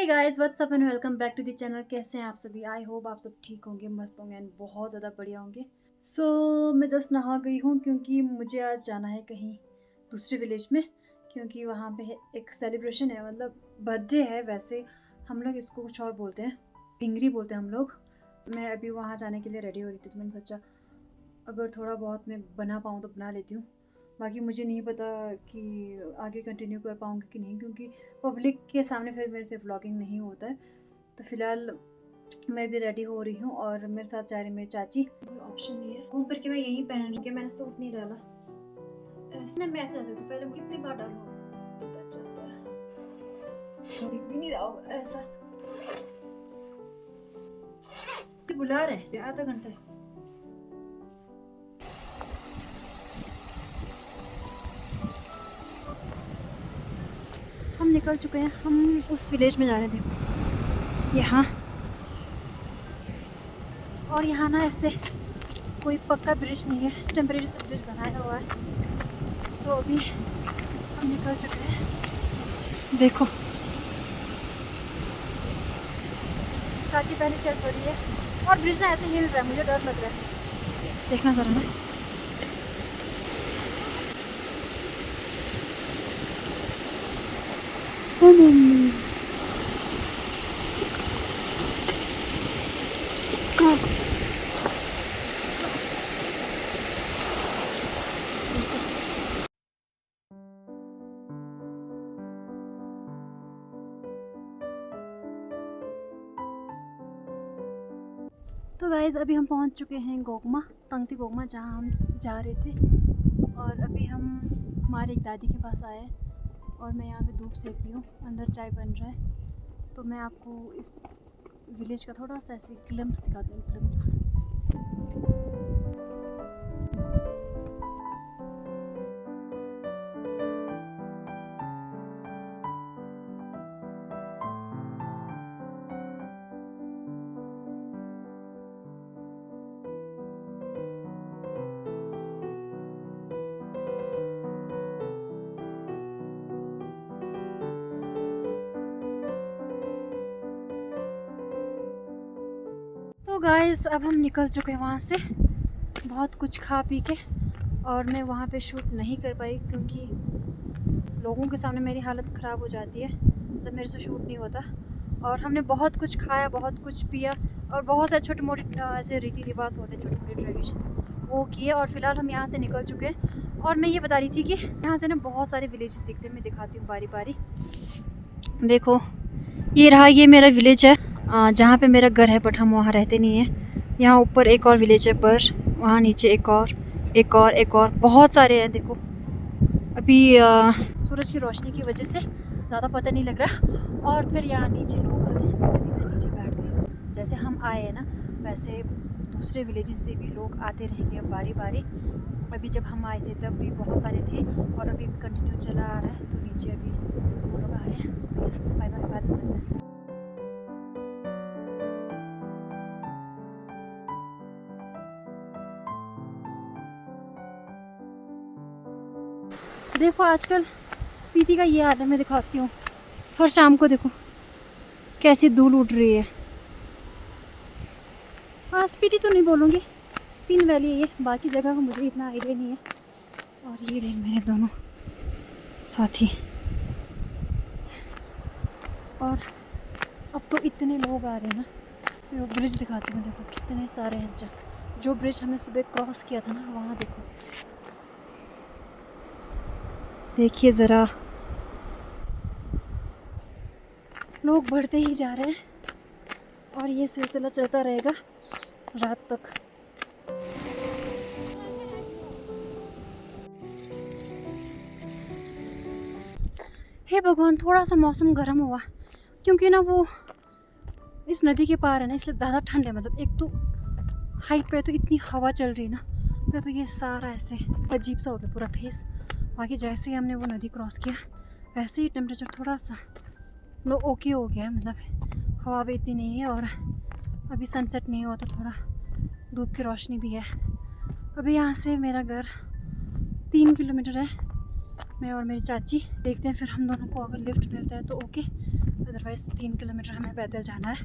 Hey guys what's up and welcome back to the channel. कैसे हैं आप सभी? आई होप आप सब ठीक होंगे, मस्त होंगे एंड बहुत ज़्यादा बढ़िया होंगे। मैं जस्ट नहा गई हूँ क्योंकि मुझे आज जाना है कहीं दूसरे विलेज में, क्योंकि वहाँ पे एक सेलिब्रेशन है, मतलब बर्थडे है। वैसे हम लोग इसको कुछ और बोलते हैं, पिंगरी बोलते हैं हम लोग। तो मैं अभी वहाँ जाने के लिए रेडी हो रही थी, तो मैंने सोचा अगर थोड़ा बहुत मैं बना पाऊँ तो बना लेती हूँ। बाकी मुझे नहीं पता कि आगे कंटिन्यू कर पाऊँगी कि नहीं, क्योंकि पब्लिक के सामने फिर मेरे से व्लॉगिंग नहीं होता है। तो फिलहाल मैं भी रेडी हो रही हूँ और मेरे साथ जा रही मेरी चाची। कोई ऑप्शन नहीं है घूम फिर के मैं यहीं पहन रही हूँ, मैंने सूट नहीं डाला। ऐसे मैं ऐसे आ सकती, पहले मैं कितनी बार डालूँ, चलता है दिख भी नहीं रहा होगा ऐसा। बुला रहे हैं आधा घंटा। हम निकल चुके हैं, हम उस विलेज में जा रहे थे यहाँ। और यहाँ ना ऐसे कोई पक्का ब्रिज नहीं है, टेम्परेरी से ब्रिज बनाया हुआ है। तो अभी हम निकल चुके हैं। देखो चाची पहले चल पड़ी है और ब्रिज ना ऐसे हिल रहा है, मुझे डर लग रहा है। देखना ज़रा ना, क्रॉस। तो गाइज़ अभी हम पहुंच चुके हैं गोगमा, पंक्ति गोगमा, जहां हम जा रहे थे। और अभी हम हमारे एक दादी के पास आए हैं और मैं यहाँ पे धूप सेक रही हूँ, अंदर चाय बन रहा है। तो मैं आपको इस विलेज का थोड़ा सा ऐसे ग्लिम्स दिखाती हूँ, ग्लिम्स। तो गाइस अब हम निकल चुके हैं वहाँ से, बहुत कुछ खा पी के। और मैं वहाँ पे शूट नहीं कर पाई क्योंकि लोगों के सामने मेरी हालत ख़राब हो जाती है, तो मेरे से शूट नहीं होता। और हमने बहुत कुछ खाया, बहुत कुछ पिया और बहुत सारे छोटे मोटे ऐसे रीति रिवाज होते हैं, छोटे मोटे ट्रेडिशंस वो किए। और फिलहाल हम यहाँ से निकल चुके हैं। और मैं ये बता रही थी कि यहाँ से ना बहुत सारे विलेजेस दिखते हैं, मैं दिखाती हूँ बारी बारी। देखो ये रहा, ये मेरा विलेज है जहाँ पे मेरा घर है, बट हम वहाँ रहते नहीं हैं। यहाँ ऊपर एक और विलेज है, पर वहाँ नीचे एक और बहुत सारे हैं। देखो अभी सूरज की रोशनी की वजह से ज़्यादा पता नहीं लग रहा। और फिर यहाँ नीचे लोग आ रहे हैं, तभी मैं नीचे बैठ गई हूँ। जैसे हम आए हैं ना, वैसे दूसरे विलेजेस से भी लोग आते रहेंगे अब बारी बारी। अभी जब हम आए थे तब भी बहुत सारे थे और अभी भी कंटिन्यू चला आ रहा है। तो नीचे अभी वो लोग आ रहे हैं। तो बस बाय बाय, बाद में मिलते हैं। देखो आजकल स्पीति का ये हाल है, मैं दिखाती हूँ। हर शाम को देखो कैसी धूल उड़ रही है। हाँ स्पीति तो नहीं बोलूँगी, पिन वैली है ये, बाकी जगह का मुझे इतना आइडिया नहीं है। और ये रहे मेरे दोनों साथी। और अब तो इतने लोग आ रहे हैं ना, मैं वो ब्रिज दिखाती हूँ। देखो कितने सारे हैं, जो ब्रिज हमने सुबह क्रॉस किया था ना, वहाँ देखो, देखिए ज़रा, लोग बढ़ते ही जा रहे हैं और ये सिलसिला चलता रहेगा रात तक। हे भगवान, थोड़ा सा मौसम गर्म हुआ क्योंकि ना वो इस नदी के पार है ना, इसलिए ज़्यादा ठंड है। मतलब एक तो हाइट पे तो इतनी हवा चल रही है ना, फिर तो ये सारा ऐसे अजीब सा हो गया पूरा फेस। बाकी जैसे ही हमने वो नदी क्रॉस किया वैसे ही टेम्परेचर थोड़ा सा मतलब ओके हो गया है। मतलब हवा भी इतनी नहीं है और अभी सनसेट नहीं हुआ तो थोड़ा धूप की रोशनी भी है। अभी यहाँ से मेरा घर 3 किलोमीटर है, मैं और मेरी चाची। देखते हैं फिर हम दोनों को अगर लिफ्ट मिलता है तो ओके, अदरवाइज 3 किलोमीटर हमें पैदल जाना है।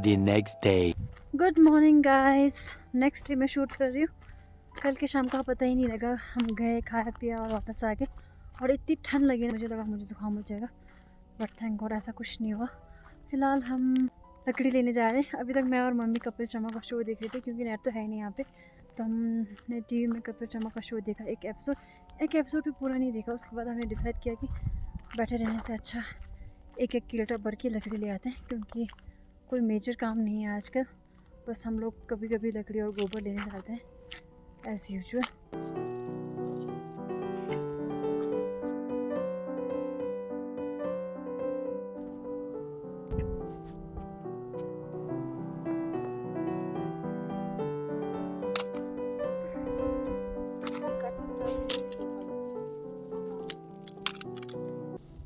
The next day. Good morning guys, next day मैं शूट कर रही हूँ। कल के शाम का पता ही नहीं लगा, हम गए खाया पिया और वापस आ गए। और इतनी ठंड लगी, मुझे लगा मुझे जुकाम हो जाएगा, बट थैंक गॉड ऐसा कुछ नहीं हुआ। फ़िलहाल हम लकड़ी लेने जा रहे हैं। अभी तक मैं और मम्मी कपिल शर्मा का शो देख रहे थे क्योंकि नेट तो है नहीं यहाँ पे, तो हमने टीवी में कपिल शर्मा का शो देखा, एक एपिसोड भी पूरा नहीं देखा। उसके बाद हमने डिसाइड किया कि बैठे रहने से अच्छा एक किलोमीटर भर की लकड़ी ले आते हैं, क्योंकि कोई मेजर काम नहीं है आजकल, बस हम लोग कभी कभी लकड़ी और गोबर लेने जाते हैं एज़ यूजुअल।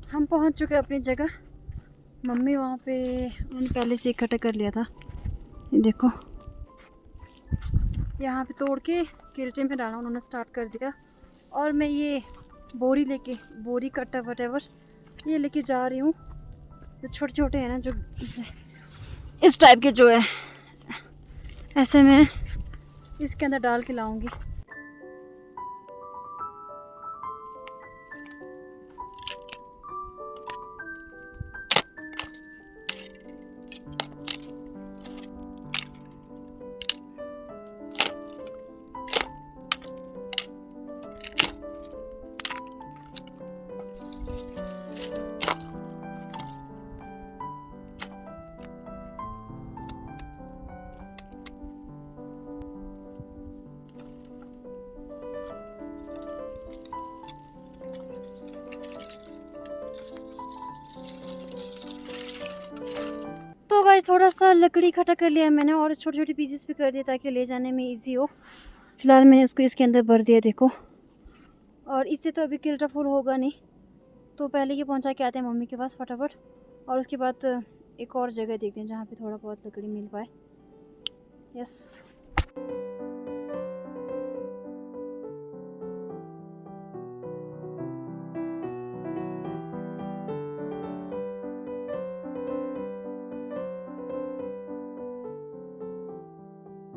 हम पहुंच चुके अपनी जगह। मम्मी वहाँ पे उन्होंने पहले से इकट्ठा कर लिया था, ये देखो यहाँ पे तोड़ के किरटे में डालना उन्होंने स्टार्ट कर दिया। और मैं ये बोरी कट्टा वटेवर ये लेके जा रही हूँ। जो छोटे छोटे हैं ना, जो इस टाइप के जो है, ऐसे मैं इसके अंदर डाल के लाऊंगी। तो गाइस थोड़ा सा लकड़ी इकट्ठा कर लिया मैंने और छोटे छोटे पीसेस भी कर दिए ताकि ले जाने में इजी हो। फिलहाल मैंने इसको इसके अंदर भर दिया, देखो। और इससे तो अभी किल्टा फुल होगा नहीं, तो पहले ये पहुंचा के आते हैं मम्मी के पास फटाफट, और उसके बाद एक और जगह देखते हैं जहाँ पे थोड़ा बहुत लकड़ी मिल पाए। यस,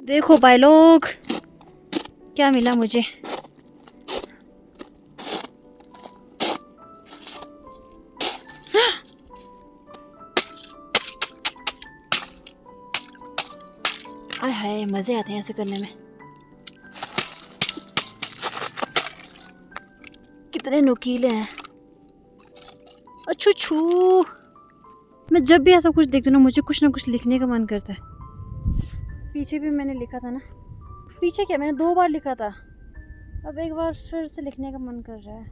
देखो भाई लोग क्या मिला मुझे। आय हाय, मज़े आते हैं ऐसे करने में। कितने नुकीले हैं। अच्छू छू, मैं जब भी ऐसा कुछ देखती हूँ ना, मुझे कुछ ना कुछ लिखने का मन करता है। पीछे भी मैंने लिखा था ना, पीछे क्या मैंने 2 बार लिखा था, अब एक बार फिर से लिखने का मन कर रहा है।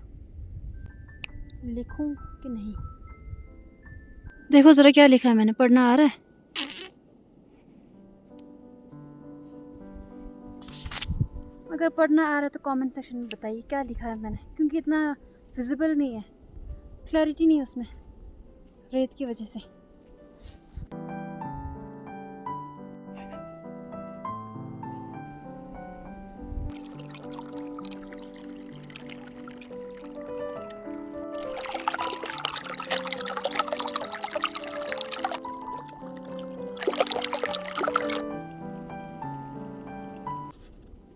लिखूं कि नहीं, देखो ज़रा क्या लिखा है मैंने, पढ़ना आ रहा है? अगर पढ़ना आ रहा है तो कमेंट सेक्शन में बताइए क्या लिखा है मैंने, क्योंकि इतना विजिबल नहीं है, क्लैरिटी नहीं है उसमें रेत की वजह से।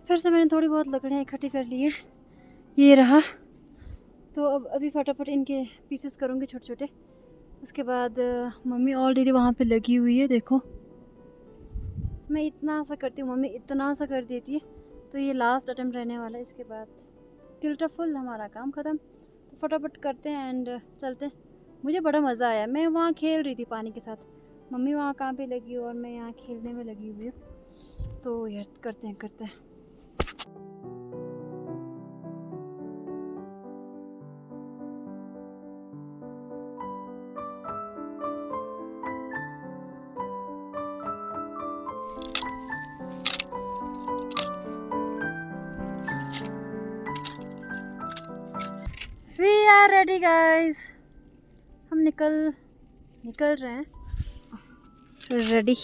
फिर से मैंने थोड़ी बहुत लकड़ियाँ इकट्ठी कर ली है, ये रहा। तो अब अभी फटाफट इनके पीसेस करूँगी छोटे छोटे। उसके बाद मम्मी ऑलरेडी वहाँ पे लगी हुई है, देखो। मैं इतना सा करती हूँ, मम्मी इतना सा कर देती है, तो ये लास्ट अटेम्प्ट रहने वाला है। इसके बाद किल्टा फुल, हमारा काम ख़त्म। तो फटाफट करते हैं एंड चलते हैं। मुझे बड़ा मज़ा आया, मैं वहाँ खेल रही थी पानी के साथ, मम्मी वहाँ काम पे लगी और मैं यहाँ खेलने में लगी हुई हूँ। तो यार करते हैं। वी आर रेडी गाइस, हम निकल रहे हैं, रेडी।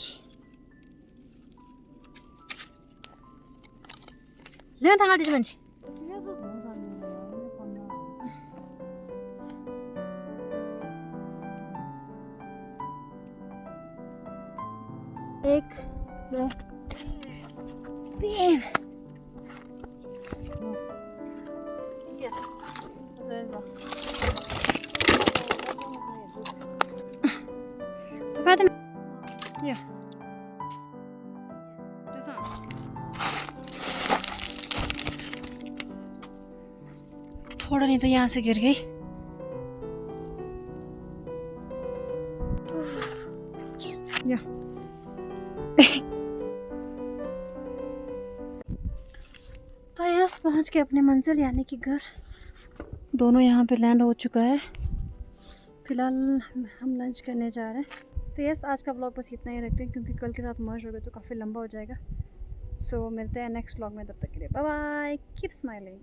ले था ना दीजिए 1 2 3 तो फातिमा या थोड़ा नहीं तो यहाँ से गिर गई। या तो यस पहुँच के अपने मंजिल यानी कि घर। दोनों यहाँ पे लैंड हो चुका है। फिलहाल हम लंच करने जा रहे हैं। तो यस आज का व्लॉग बस इतना ही रखते हैं क्योंकि कल के साथ मर्ज हो गया तो काफ़ी लंबा हो जाएगा। सो मिलते हैं नेक्स्ट व्लॉग में, तब तक के लिए बाय बाय, कीप स्माइलिंग।